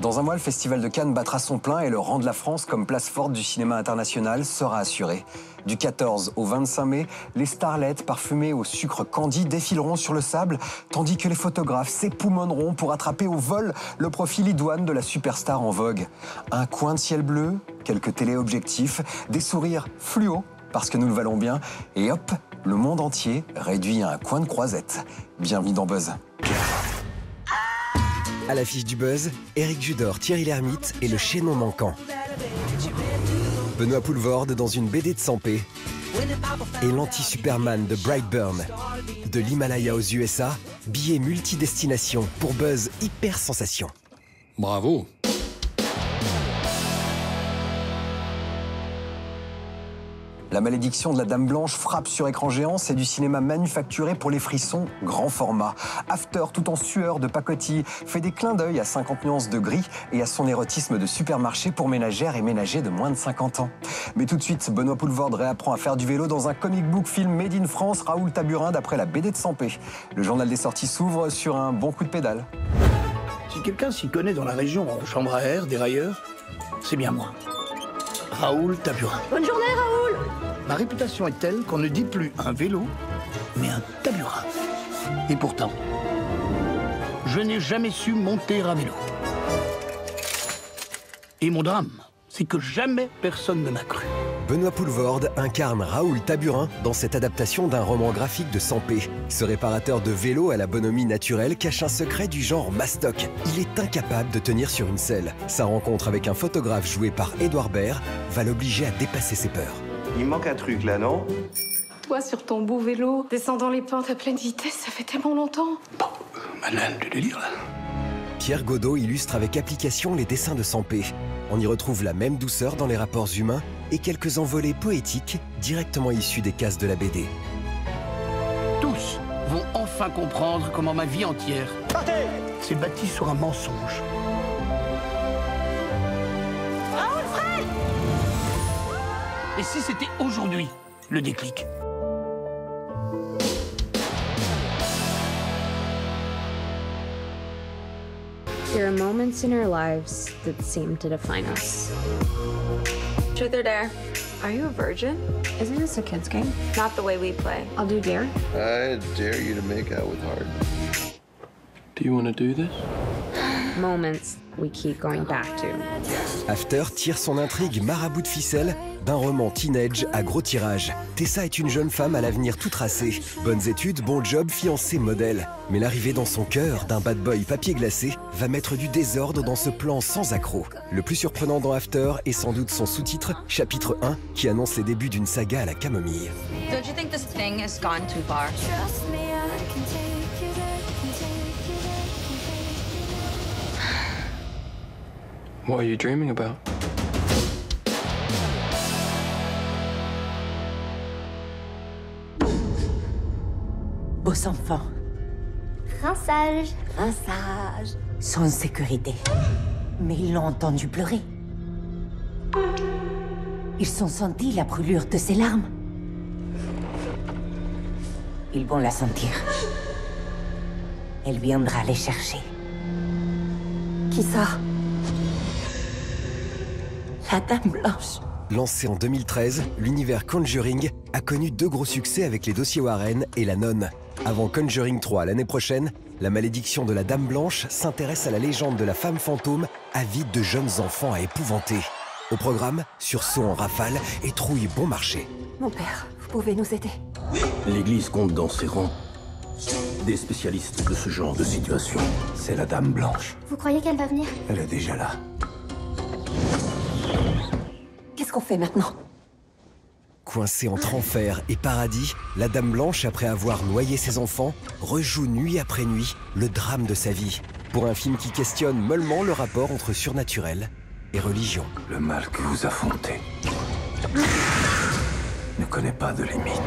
Dans un mois, le Festival de Cannes battra son plein et le rang de la France comme place forte du cinéma international sera assuré. Du 14 au 25 mai, les starlettes parfumées au sucre candy défileront sur le sable, tandis que les photographes s'époumoneront pour attraper au vol le profil idoine de la superstar en vogue. Un coin de ciel bleu, quelques téléobjectifs, des sourires fluo, parce que nous le valons bien, et hop, le monde entier réduit à un coin de croisette. Bienvenue dans Buzz. À l'affiche du Buzz, Éric Judor, Thierry Lhermitte et le chaînon manquant. Benoît Poelvoorde dans une BD de Sampé et l'anti-Superman de Brightburn. De l'Himalaya aux USA, billets multidestination pour Buzz hyper sensation. Bravo. La malédiction de la Dame Blanche frappe sur écran géant, c'est du cinéma manufacturé pour les frissons, grand format. After, tout en sueur de pacotille, fait des clins d'œil à 50 nuances de gris et à son érotisme de supermarché pour ménagères et ménagers de moins de 50 ans. Mais tout de suite, Benoît Poelvoorde réapprend à faire du vélo dans un comic book film Made in France, Raoul Taburin, d'après la BD de Sampé. Le journal des sorties s'ouvre sur un bon coup de pédale. Si quelqu'un s'y connaît dans la région en chambre à air, dérailleur, c'est bien moi. Raoul Taburin. Bonne journée, Raoul! Ma réputation est telle qu'on ne dit plus un vélo, mais un taburin. Et pourtant, je n'ai jamais su monter à vélo. Et mon drame, c'est que jamais personne ne m'a cru. Benoît Poelvoorde incarne Raoul Taburin dans cette adaptation d'un roman graphique de Sampé. Ce réparateur de vélo à la bonhomie naturelle cache un secret du genre mastoc. Il est incapable de tenir sur une selle. Sa rencontre avec un photographe joué par Édouard Baird va l'obliger à dépasser ses peurs. Il manque un truc là, non? Toi sur ton beau vélo, descendant les pentes à pleine vitesse, ça fait tellement longtemps. Bon, malin du délire là. Pierre Godot illustre avec application les dessins de Sampé. On y retrouve la même douceur dans les rapports humains et quelques envolées poétiques directement issues des cases de la BD. Tous vont enfin comprendre comment ma vie entière s'est bâtie sur un mensonge. Et si c'était aujourd'hui le déclic? There are moments in our lives that seem to define us. Truth or dare? Are you a virgin? Isn't this a kid's game? Not the way we play. I'll do dare. I dare you to make out with Hard. Do you want to do this? Moments we keep going back to. After tire son intrigue marabout de ficelle d'un roman teenage à gros tirage. Tessa est une jeune femme à l'avenir tout tracé. Bonnes études, bon job, fiancée, modèle. Mais l'arrivée dans son cœur d'un bad boy papier glacé va mettre du désordre dans ce plan sans accroc. Le plus surprenant dans After est sans doute son sous-titre, chapitre 1, qui annonce les débuts d'une saga à la camomille. Don't you think this thing has gone too far? What are you dreaming about? Aux enfants. Rinçage. Rinçage. Sont en sécurité. Mais ils l'ont entendu pleurer. Ils ont senti la brûlure de ses larmes. Ils vont la sentir. Elle viendra les chercher. Qui ça? La Dame Blanche. Lancé en 2013, l'univers Conjuring a connu deux gros succès avec les dossiers Warren et La Nonne. Avant Conjuring 3 l'année prochaine, la malédiction de la Dame Blanche s'intéresse à la légende de la femme fantôme avide de jeunes enfants à épouvanter. Au programme, sursaut en rafale et trouille bon marché. Mon père, vous pouvez nous aider? L'Église compte dans ses rangs des spécialistes de ce genre de situation. C'est la Dame Blanche. Vous croyez qu'elle va venir? Elle est déjà là. Qu'est-ce qu'on fait maintenant? Coincée entre enfer et paradis, la Dame Blanche, après avoir noyé ses enfants, rejoue nuit après nuit le drame de sa vie. Pour un film qui questionne mollement le rapport entre surnaturel et religion. Le mal que vous affrontez ne connaît pas de limite.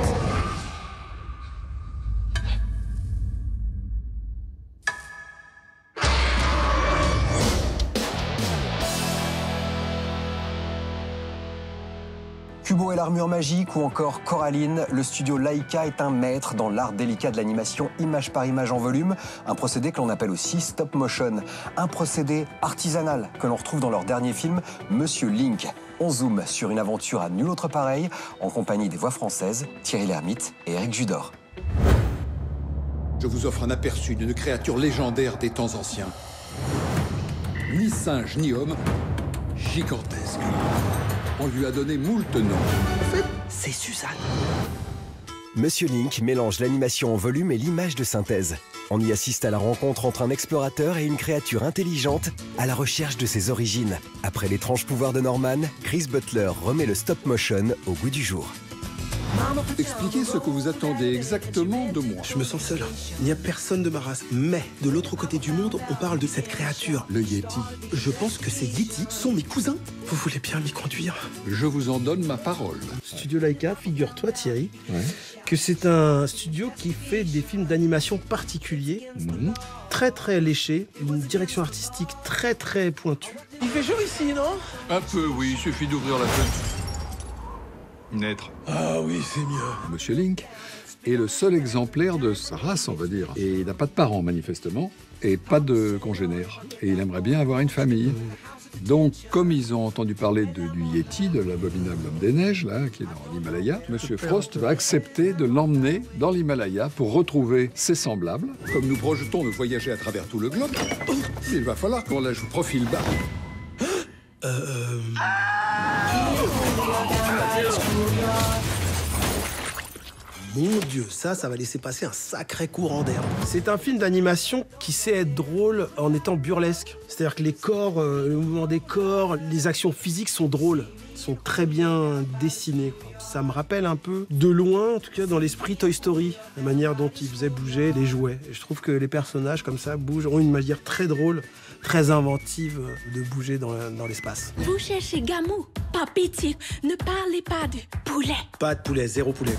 Kubo et l'armure magique ou encore Coraline, le studio Laika est un maître dans l'art délicat de l'animation image par image en volume, un procédé que l'on appelle aussi stop motion, un procédé artisanal que l'on retrouve dans leur dernier film, Monsieur Link. On zoome sur une aventure à nul autre pareil, en compagnie des voix françaises, Thierry Lhermitte et Éric Judor. Je vous offre un aperçu d'une créature légendaire des temps anciens. Ni singe ni homme, gigantesque. On lui a donné moult noms. En fait, c'est Suzanne. Monsieur Link mélange l'animation en volume et l'image de synthèse. On y assiste à la rencontre entre un explorateur et une créature intelligente à la recherche de ses origines. Après l'étrange pouvoir de Norman, Chris Butler remet le stop motion au goût du jour. Expliquez ce que vous attendez exactement de moi. Je me sens seul. Il n'y a personne de ma race. Mais de l'autre côté du monde, on parle de cette créature. Le Yeti. Je pense que ces Yeti sont mes cousins. Vous voulez bien m'y conduire? Je vous en donne ma parole. Studio Laika, figure-toi Thierry, que c'est un studio qui fait des films d'animation particuliers, très très léchés, une direction artistique très très pointue. Il fait chaud ici, non? Un peu, oui, il suffit d'ouvrir la fenêtre. Naître. Ah oui, c'est mieux. Monsieur Link est le seul exemplaire de sa race, on va dire. Et il n'a pas de parents, manifestement, et pas de congénères. Et il aimerait bien avoir une famille. Donc, comme ils ont entendu parler du Yeti, de l'abominable homme des neiges, là, qui est dans l'Himalaya, Monsieur Frost va accepter de l'emmener dans l'Himalaya pour retrouver ses semblables. Comme nous projetons de voyager à travers tout le globe, il va falloir qu'on l'ajoute profil bas. Mon Dieu, ça va laisser passer un sacré courant d'air. C'est un film d'animation qui sait être drôle en étant burlesque. C'est-à-dire que les corps, le mouvement des corps, les actions physiques sont drôles, sont très bien dessinées. Ça me rappelle un peu, de loin, en tout cas dans l'esprit Toy Story, la manière dont ils faisaient bouger les jouets. Et je trouve que les personnages comme ça bougent, ont une manière très drôle, très inventive de bouger dans l'espace. Vous cherchez Gamou, pas pitié, ne parlez pas de poulet. Pas de poulet, zéro poulet.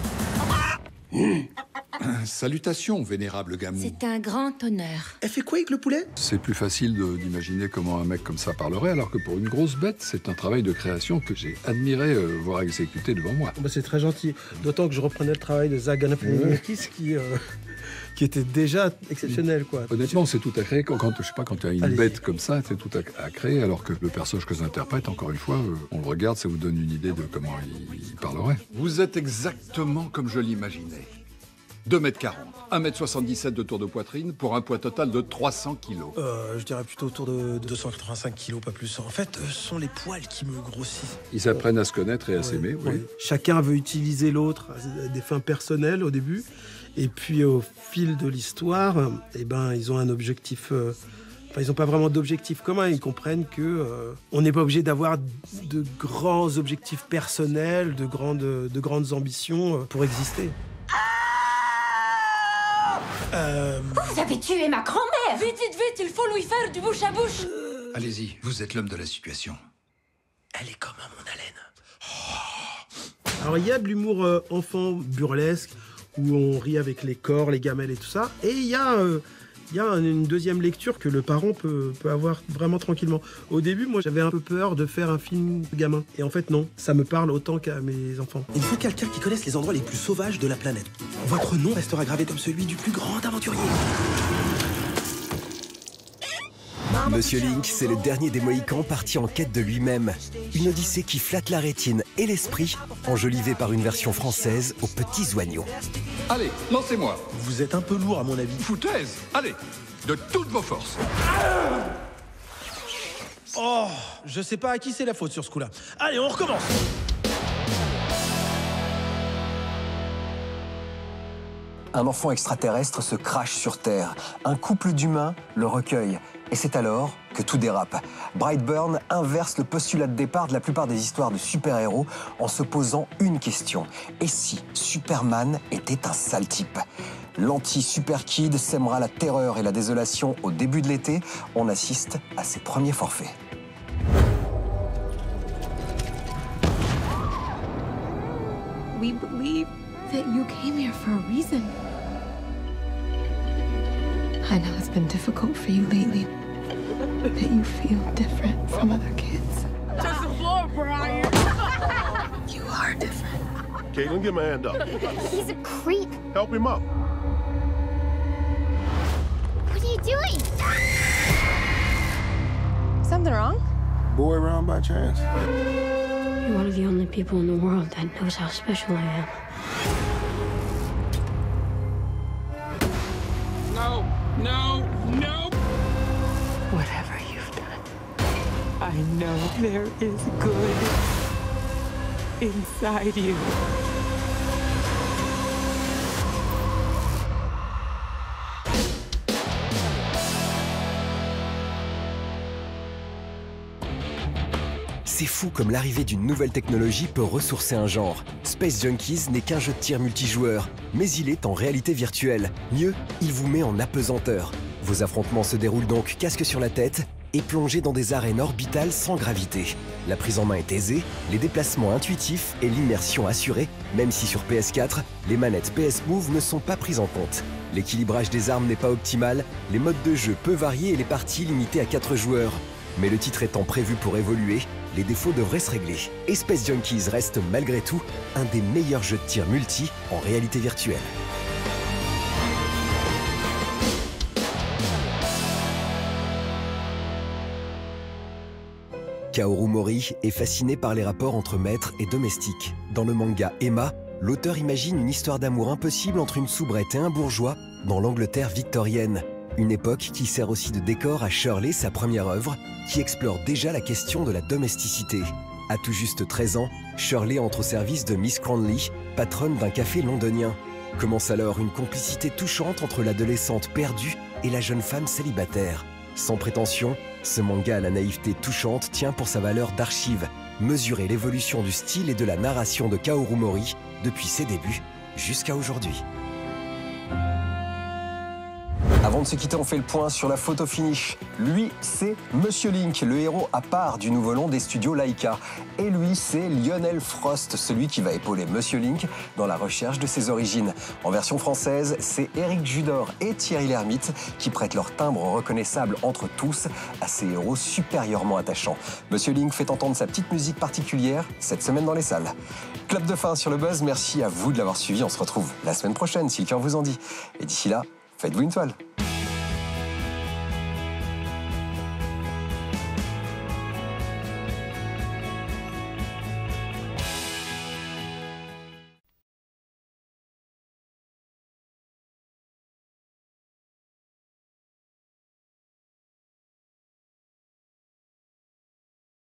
Salutations, vénérable Gamou. C'est un grand honneur. Elle fait quoi avec le poulet? C'est plus facile d'imaginer comment un mec comme ça parlerait, alors que pour une grosse bête, c'est un travail de création que j'ai admiré voir exécuté devant moi. Bah, c'est très gentil, d'autant que je reprenais le travail de Zach Galifianakis qui était déjà exceptionnel, quoi. Honnêtement, c'est tout à créer. Quand tu as une bête comme ça, c'est tout à créer, alors que le personnage que j'interprète, encore une fois, on le regarde, ça vous donne une idée de comment il parlerait. Vous êtes exactement comme je l'imaginais. 2,40 m, 1,77 m de tour de poitrine pour un poids total de 300 kg. Je dirais plutôt autour de 285 kg, pas plus. En fait, ce sont les poils qui me grossissent. Ils apprennent à se connaître et à s'aimer, oui. Chacun veut utiliser l'autre à des fins personnelles au début. Et puis au fil de l'histoire, ils ont un objectif. Ils n'ont pas vraiment d'objectif commun. Ils comprennent que on n'est pas obligé d'avoir de grands objectifs personnels, de grandes ambitions pour exister. Vous avez tué ma grand-mère! Vite, il faut lui faire du bouche à bouche! Allez-y, vous êtes l'homme de la situation. Elle est comme à mon haleine. Alors il y a de l'humour enfant burlesque, où on rit avec les corps, les gamelles et tout ça. Et il y a une deuxième lecture que le parent peut avoir vraiment tranquillement. Au début, moi, j'avais un peu peur de faire un film gamin. Et en fait, non. Ça me parle autant qu'à mes enfants. Il faut quelqu'un qui connaisse les endroits les plus sauvages de la planète. Votre nom restera gravé comme celui du plus grand aventurier. Monsieur Link, c'est le dernier des Mohicans parti en quête de lui-même. Une odyssée qui flatte la rétine et l'esprit, enjolivée par une version française aux petits oignons. Allez, lancez-moi. Vous êtes un peu lourd à mon avis. Foutaise. Allez, de toutes vos forces. Oh, je sais pas à qui c'est la faute sur ce coup-là. Allez, on recommence. Un enfant extraterrestre se crache sur Terre. Un couple d'humains le recueille. Et c'est alors que tout dérape. Brightburn inverse le postulat de départ de la plupart des histoires de super-héros en se posant une question. Et si Superman était un sale type? L'anti-super kid sèmera la terreur et la désolation au début de l'été. On assiste à ses premiers forfaits. We believe that you came here for a reason. I know it's been difficult for you lately, that you feel different from other kids. Just the floor, Brian! You are different. Caitlin, give him a hand up. He's a creep. Help him up. What are you doing? Something wrong? Boy around by chance? You're one of the only people in the world that knows how special I am. No, no, no! Whatever you've done, I know there is good inside you. C'est fou comme l'arrivée d'une nouvelle technologie peut ressourcer un genre. Space Junkies n'est qu'un jeu de tir multijoueur, mais il est en réalité virtuelle. Mieux, il vous met en apesanteur. Vos affrontements se déroulent donc casque sur la tête et plongés dans des arènes orbitales sans gravité. La prise en main est aisée, les déplacements intuitifs et l'immersion assurée, même si sur PS4, les manettes PS Move ne sont pas prises en compte. L'équilibrage des armes n'est pas optimal, les modes de jeu peu variés et les parties limitées à 4 joueurs. Mais le titre étant prévu pour évoluer, les défauts devraient se régler. Et Space Junkies reste malgré tout un des meilleurs jeux de tir multi en réalité virtuelle. Kaoru Mori est fasciné par les rapports entre maître et domestique. Dans le manga Emma, l'auteur imagine une histoire d'amour impossible entre une soubrette et un bourgeois dans l'Angleterre victorienne. Une époque qui sert aussi de décor à Shirley, sa première œuvre, qui explore déjà la question de la domesticité. À tout juste 13 ans, Shirley entre au service de Miss Cranley, patronne d'un café londonien. Commence alors une complicité touchante entre l'adolescente perdue et la jeune femme célibataire. Sans prétention, ce manga à la naïveté touchante tient pour sa valeur d'archive, mesurer l'évolution du style et de la narration de Kaoru Mori depuis ses débuts jusqu'à aujourd'hui. Avant de se quitter, on fait le point sur la photo finish. Lui, c'est Monsieur Link, le héros à part du nouveau long des studios Laika. Et lui, c'est Lionel Frost, celui qui va épauler Monsieur Link dans la recherche de ses origines. En version française, c'est Éric Judor et Thierry Lhermitte qui prêtent leur timbre reconnaissable entre tous à ces héros supérieurement attachants. Monsieur Link fait entendre sa petite musique particulière cette semaine dans les salles. Clap de fin sur le buzz, merci à vous de l'avoir suivi. On se retrouve la semaine prochaine si le cœur vous en dit. Et d'ici là, faites-vous une toile.